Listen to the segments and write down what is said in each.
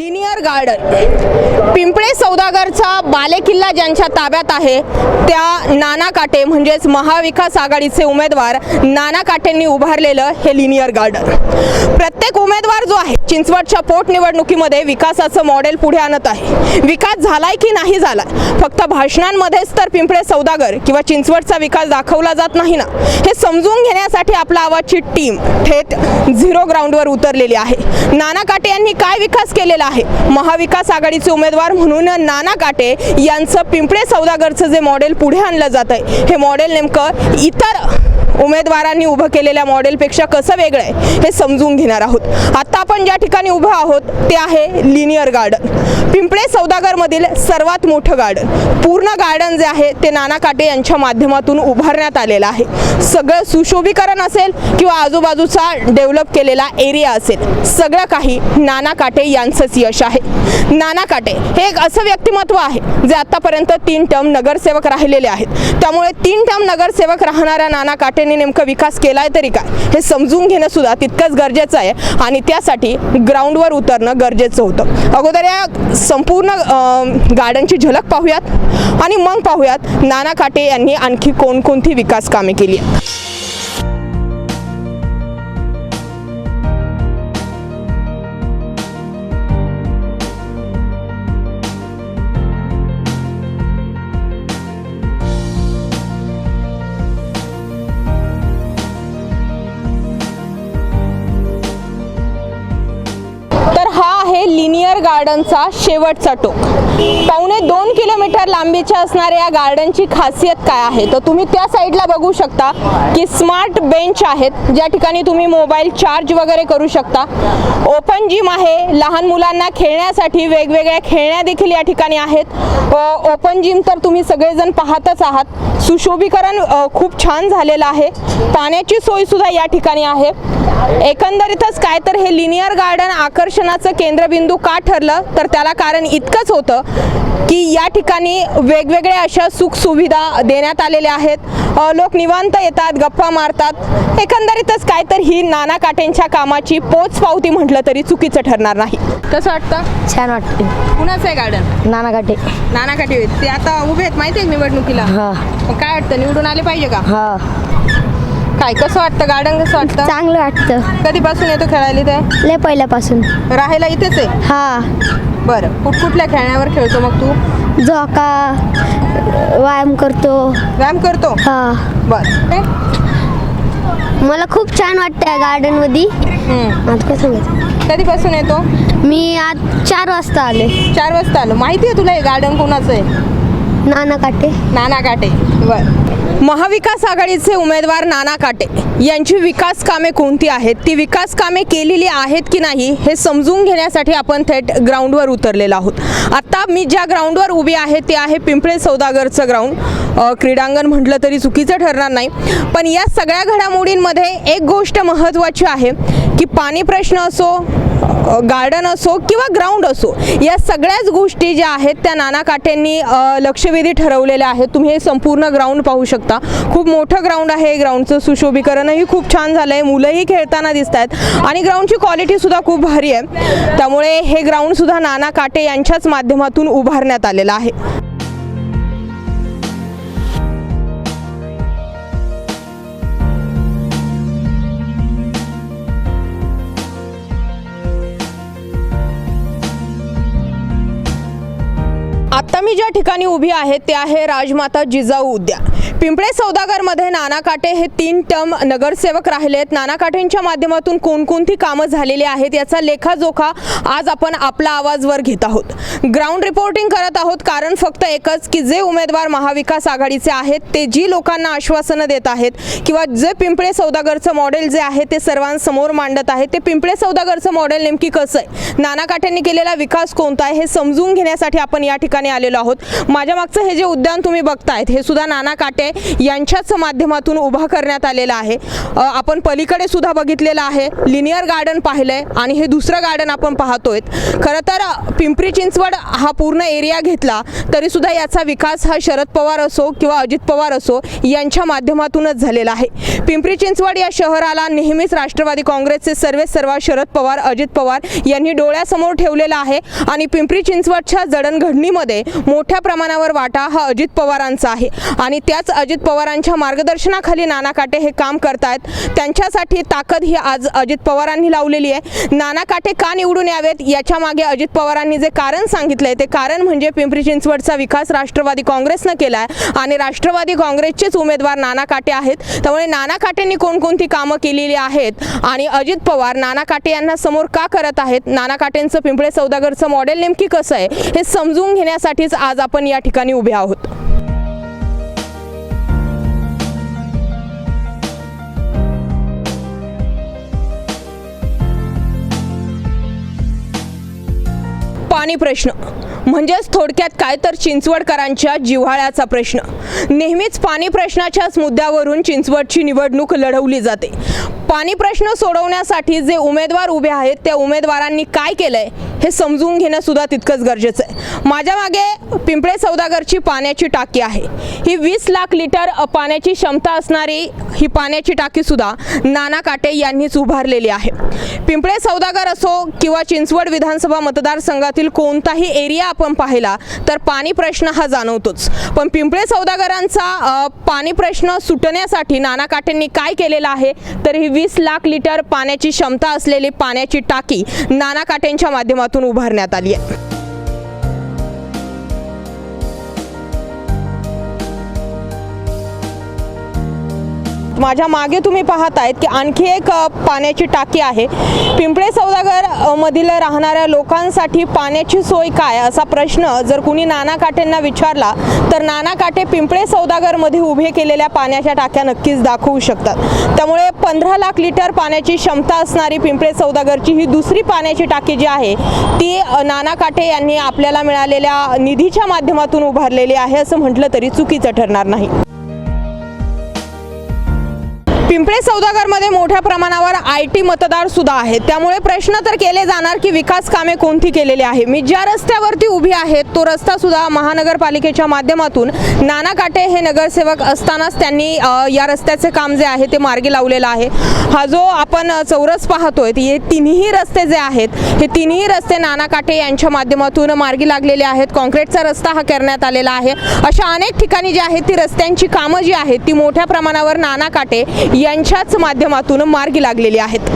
Linear garden Pimple सौदागरचा बालेकिल्ला ज्यांच्या ताब्यात आहे त्या नाना काटे म्हणजेच महाविकास आघाडीचे उमेदवार नाना काटेंनी उभारलेलं हे लिनियर गार्डन। प्रत्येक उमेदवार जो आहे चिंचवडच्या पोटनिवडणुकीमध्ये विकासाचं मॉडेल पुढे आणत आहे। विकास झालाय की नाही झाला फक्त भाषणांमध्येच तर पिंपळे सौदागर किंवा चिंचवडचा विकास दाखवला जात नाही ना, हे समजून घेण्यासाठी आपला आवाजची टीम थेट झिरो ग्राउंडवर उतरलेली आहे। नाना काटे यांनी काय विकास केलेला आहे, महाविकास आघाडीचे उमेदवार म्हणून नाना काटे यांचं पिंपळे सौदागरचं जे मॉडेल पुढे आणलं जात आहे हे मॉडेल नेमकं इतर उमेदवारांनी उभं केलेल्या मॉडेलपेक्षा कसं वेगळं आहे हे समजून घेणार आहोत। आता आपण ज्या ठिकाणी उभं आहोत ते आहे लिनियर गार्डन, पिंपळे सौदागरमधील सर्वात मोठं गार्डन। पूर्ण गार्डन जे आहे ते नाना काटे यांच्या माध्यमातून उभारण्यात आलेलं आहे। सगळं सुशोभीकरण असेल किंवा आजूबाजूचा डेव्हलप केलेला एरिया असेल, सगळं काही नाना काटे यांचंच यश आहे। नाना काटे हे एक असं व्यक्तिमत्व आहे जे आतापर्यंत 3 टर्म नगरसेवक राहिलेले आहेत, त्यामुळे 3 टर्म नगरसेवक राहणाऱ्या नाना काटेंनी नेमका विकास केलाय तरी काय हे समजून घेणं सुद्धा तितकंच गरजेचं आहे आणि त्यासाठी ग्राउंडवर उतरणं गरजेचं होतं। अगोदर या संपूर्ण गार्डनची झलक पाहूयात आणि मग पाहूयात नाना काटे यांनी आणखी कोणकोणती विकास कामे केली आहेत। लिनियर गार्डनचा शेवटचा टोक। पावणे 2 किलोमीटर लांबीच्या असणाऱ्या या गार्डनची खासियत काय आहे तर तुम्ही त्या साईडला बघू शकता की स्मार्ट बेंच आहेत ज्या ठिकाणी तुम्ही मोबाईल चार्ज वगैरे करू शकता। ओपन जिम आहे, लहान मुलांना खेळण्यासाठी वेगवेगळ्या खेळण्या देखील या ठिकाणी आहेत। ओपन जिम तर तुम्ही सगळेजण पाहतच आहात। सुशोभीकरण खूप छान झालेलं आहे, पाण्याची सोय सुद्धा या ठिकाणी आहे। एकंदरीतच काय तर हे लिनियर गार्डन आकर्षणाचं केंद्रबिंदू का ठरलं तर त्याला कारण इतकंच होतं की या ठिकाणी वेगवेगळ्या अशा सुख सुविधा देण्यात आलेल्या आहेत। लोक निवांत येतात, गप्पा मारतात। एकंदरीतच काय तर ही नाना काटेंच्या कामाची पोचपावती म्हटलं तरी चुकीचं ठरणार नाही। कसं वाटतं? छान वाटते। कुणाचं आहे गार्डन? नाना काटे। नाना काटे ते आता उभे आहेत माहिती आहे निवडणुकीला? हा। काय वाटतं निवडून आले पाहिजे का? हा। काय कसं वाटतं गार्डन? कसं वाटतं? चांगलं वाटतं। कधीपासून येतो खेळायला इथे? लय पहिल्यापासून। राहायला इथेच आहे? हा। बरं, कुठल्या खेळण्यावर खेळतो मग तू? झोका, व्यायाम करतो। व्यायाम करतो? हा। बरं, मला खूप छान वाटतं गार्डन मध्ये। आता काय सांगायचं? कधीपासून येतो? मी आज 4 वाजता आले। 4 वाजता आलो। माहिती आहे तुला हे गार्डन कोणाचं आहे? नाना काटे। नाना काटे। बरं, महाविकास आघाडीचे उमेदवार नाना काटे यांची विकास कामे कोणती आहेत, ती विकास कामे केलेली आहेत की नाही हे समजून घेण्यासाठी आपण थेट ग्राउंडवर उतरलेलो आहोत। आता मी ज्या ग्राउंडवर उभी आहे ते आहे पिंपळे सौदागरचं ग्राउंड। क्रीडांगण म्हटलं तरी चुकीचं ठरणार नाही, पण या सगळ्या घडामोडींमध्ये एक गोष्ट महत्त्वाची आहे की पाणी प्रश्न असो, गार्डन असो किंवा ग्राउंड असो, या सगळ्याच गोष्टी ज्या आहेत त्या नाना काटेंनी लक्षवेधी ठरवलेल्या आहेत। तुम्ही हे संपूर्ण ग्राउंड पाहू शकता, खूप मोठं ग्राउंड आहे। ग्राउंडचं सुशोभीकरणही खूप छान झालं आहे, मुलंही खेळताना दिसत आहेत आणि ग्राउंडची क्वालिटी सुद्धा खूप भारी आहे। त्यामुळे हे ग्राउंड सुद्धा नाना काटे यांच्याच माध्यमातून उभारण्यात आलेलं आहे। आता मी ज्या ठिकाणी उभी आहे ते आहे राजमाता जिजाऊ उद्यान। पिंपळे सौदागरमध्ये नाना काटे हे 3 टर्म नगरसेवक राहिलेत। नाना काटेंच्या माध्यमातून कोणकोणती कामं झालेली आहेत याचा लेखाजोखा आज आपण आपला आवाजवर घेत आहोत। ग्राउंड रिपोर्टिंग करत आहोत कारण फक्त एकच की जे उमेदवार महाविकास आघाडीचे आहेत ते जी लोकांना आश्वासनं देत आहेत किंवा जे पिंपळे सौदागरचं मॉडेल जे आहे ते सर्वांसमोर मांडत आहेत, ते पिंपळे सौदागरचं मॉडेल नेमकी कसं आहे, नाना काटेंनी केलेला विकास कोणता आहे हे समजून घेण्यासाठी आपण या ठिकाणी आलेलो आहोत। माझ्या मागचं हे जे उद्यान तुम्ही बघतायत हे सुद्धा नाना काटे काटे यांच्याच माध्यमातून उभा करण्यात आलेला आहे। आपण पलीकडे सुद्धा बघितलेलं आहे, लिनियर गार्डन पाहिलंय आणि हे दुसरं गार्डन आपण पाहतोय। खरं तर पिंपरी चिंचवड हा पूर्ण एरिया घेतला तरी सुद्धा याचा विकास हा शरद पवार असो किंवा अजित पवार असो यांच्या माध्यमातूनच झालेला आहे। पिंपरी चिंचवड या शहराला नेहमीच राष्ट्रवादी काँग्रेसचे सर्वेसर्वा शरद पवार, अजित पवार यांनी डोळ्यासमोर ठेवलेला आहे आणि पिंपरी चिंचवडच्या जडणघडणीमध्ये मोठ्या प्रमाणावर वाटा हा अजित पवारांचा आहे आणि त्याच अजित पवारांच्या मार्गदर्शनाखाली नाना काटे हे काम करतायत। त्यांच्यासाठी ताकद ही आज अजित पवारांनी लावलेली आहे। नाना काटे का निवडून यावेत याच्या मागे अजित पवारांनी जे कारण सांगितलंय ते कारण म्हणजे पिंपरी चिंचवडचा विकास राष्ट्रवादी काँग्रेसनं केलाय आणि राष्ट्रवादी काँग्रेसचेच उमेदवार नाना काटे आहेत। त्यामुळे नाना काटेंनी कोणकोणती कामं केलेली आहेत आणि अजित पवार नाना काटे यांना समोर का करत आहेत, नाना काटेंचं पिंपळे सौदागरचं मॉडेल नेमकी कसं आहे हे समजून घेण्यासाठीच आज आपण या ठिकाणी उभे आहोत। पाणी प्रश्न म्हणजेच थोडक्यात काय तर चिंचवडकरांच्या जिव्हाळ्याचा प्रश्न। नेहमीच पाणी प्रश्नाच्याच मुद्द्यावरून चिंचवडची निवडणूक लढवली जाते। पाणी प्रश्न सोडवण्यासाठी जे उमेदवार उभे आहेत त्या उमेदवारांनी काय केलंय हे समजून घेणं सुद्धा तितकंच गरजेचं आहे। माझ्या मागे पिंपळे सौदागरची पाण्याची टाकी आहे। ही 20 लाख लिटर पाण्याची क्षमता असणारी ही पाण्याची टाकी सुद्धा नाना काटे यांनीच उभारलेली आहे। पिंपळे सौदागर असो किंवा चिंचवड विधानसभा मतदारसंघातील कोणताही एरिया आपण पाहिला तर पाणी प्रश्न हा जाणवतोच। पण पिंपळे सौदागरांचा पाणी प्रश्न सुटण्यासाठी नाना काटेंनी काय केलेलं आहे तर ही 20 लाख लिटर पाण्याची क्षमता असलेली पाण्याची टाकी नाना काटेंच्या माध्यमातून उभारण्यात आली आहे। माझ्या मागे तुम्ही पाहतायत की आणखी एक पाण्याची टाकी आहे। पिंपळे सौदागर मधील राहणाऱ्या लोकांसाठी पाण्याची सोय काय असा प्रश्न जर कुणी नाना काटेंना विचारला तर नाना काटे पिंपळे सौदागर मध्ये उभे केलेल्या पाण्याच्या टाक्या नक्कीच दाखवू शकतात। त्यामुळे 15 लाख लिटर पाण्याची क्षमता असणारी पिंपळे सौदागरची ही दुसरी पाण्याची टाकी जी आहे ती नाना काटे यांनी आपल्याला मिळालेल्या निधीच्या माध्यमातून उभारलेली आहे असं म्हटलं तरी चुकीचं ठरणार नाही। पिंपळे सौदागरमध्ये मोठ्या प्रमाणावर IT मतदार सुद्धा आहेत। त्यामुळे प्रश्न तर केले जाणार की विकास कामे कोणती केलेली आहे। मी ज्या रस्त्यावरती उभी आहे तो रस्ता सुद्धा महानगरपालिकेच्या माध्यमातून नाना काटे हे नगरसेवक असतानाच त्यांनी या रस्त्याचे काम जे आहे ते मार्गी लावलेलं आहे। हा जो आपण चौरस पाहतोय हे तिन्ही रस्ते जे आहेत हे तिन्ही रस्ते नाना काटे यांच्या माध्यमातून मार्गी लागलेले आहेत। कॉन्क्रीटचा रस्ता हा करण्यात आलेला आहे। अशा अनेक ठिकाणी जी आहेत ती रस्त्यांची कामं जी आहेत ती मोठ्या प्रमाणावर नाना काटे यांच्याच माध्यमातून मार्गी लागलेली आहेत।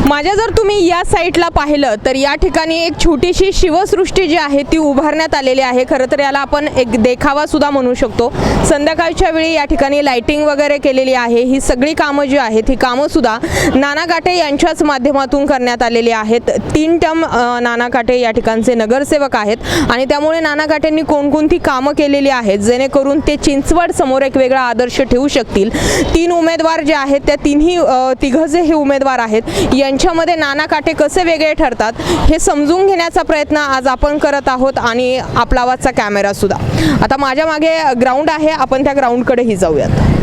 माझ्या जर तुम्ही या साईडला पाहिलं तर या ठिकाणी एक छोटीशी शिवसृष्टी जी आहे ती उभारण्यात आलेली आहे। खरं तर याला आपण एक देखावा सुद्धा म्हणू शकतो। संध्याकाळच्या वेळी या ठिकाणी लाइटिंग वगैरे केलेली आहे। ही सगळी कामं जी आहेत ही कामं सुद्धा नाना काटे यांच्याच माध्यमातून करण्यात आलेली आहेत। 3 टर्म नाना काटे या ठिकाणचे नगरसेवक आहेत आणि त्यामुळे नाना काटेंनी कोणकोणती कामं केलेली आहेत जेणेकरून ते चिंचवड समोर एक वेगळा आदर्श ठेवू शकतील। 3 उमेदवार जे आहेत त्या तिघं जे हे उमेदवार आहेत यांच्यामध्ये नाना काटे कसे वेगळे ठरतात हे समजून घेण्याचा प्रयत्न आज आपण करत आहोत आणि आपला आवाजचा कॅमेरा सुद्धा। आता माझ्या मागे ग्राउंड आहे, आपण त्या ग्राउंडकडेही जाऊयात।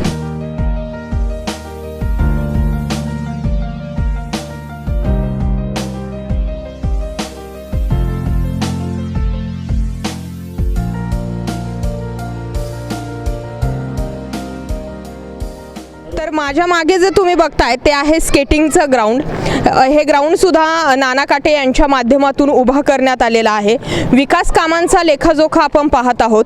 तर माझ्या मागे जे तुम्ही बघताय ते आहे स्केटिंगचं ग्राउंड। हे ग्राउंड सुद्धा नाना काटे यांच्या माध्यमातून उभा करण्यात आलेला आहे। विकास कामांचा लेखाजोखा आपण पाहत आहोत।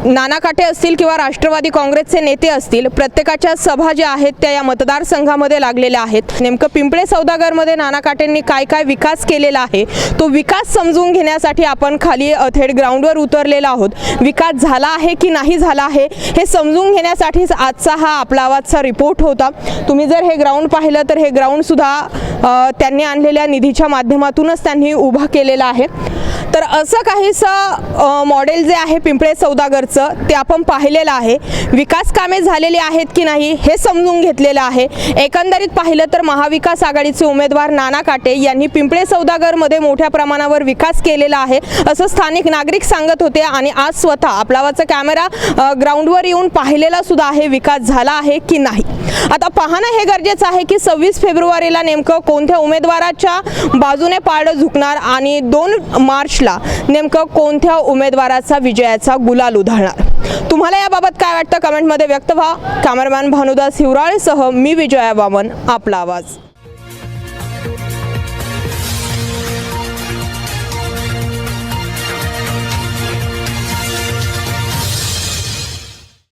नाना काटे असतील किंवा राष्ट्रवादी काँग्रेसचे नेते असतील, प्रत्येकाच्या सभा ज्या आहेत त्या या मतदारसंघामध्ये लागलेल्या आहेत। नेमकं पिंपळे सौदागरमध्ये नाना काटेंनी काय काय विकास केलेला आहे तो विकास समजून घेण्यासाठी आपण खाली थेट ग्राउंडवर उतरलेलो आहोत। विकास झाला आहे की नाही झाला आहे हे समजून घेण्यासाठीच आजचा हा आपला आवाजचा रिपोर्ट होता। तुम्ही जर हे ग्राउंड पाहिलं तर हे ग्राउंड सुद्धा त्यांनी आणलेल्या निधीच्या माध्यमातूनच त्यांनी उभा केलेला आहे। तर असं काहीसं मॉडेल जे आहे पिंपळे सौदागरचं ते आपण पाहिलेलं आहे. विकास कामे झालेली आहेत की नाही हे समजून घेतलेलं आहे. एकंदरीत पाहिलं तर महाविकास आघाडीचे उमेदवार नाना काटे यांनी पिंपळे सौदागरमध्ये मोठ्या प्रमाणावर विकास केलेला आहे असं स्थानिक नागरिक सांगत होते आणि आज स्वतः आपलावाचा कॅमेरा ग्राउंडवर येऊन पाहिलेला सुद्धा आहे विकास झाला आहे की नाही. आता पाहणं हे गरजेचं आहे की 26 फेब्रुवारीला नेमकं कोणत्या उमेदवाराच्या बाजूने पारडं झुकणार आणि 2 मार्चला नेमकं कोणत्या उमेदवाराचा विजयाचा गुलाल उधळणार. तुम्हाला याबाबत काय वाटतं कमेंटमध्ये व्यक्त व्हा. कॅमेरामॅन भानुदास हिवराळेसह मी विजया वामन, आपला आवाज.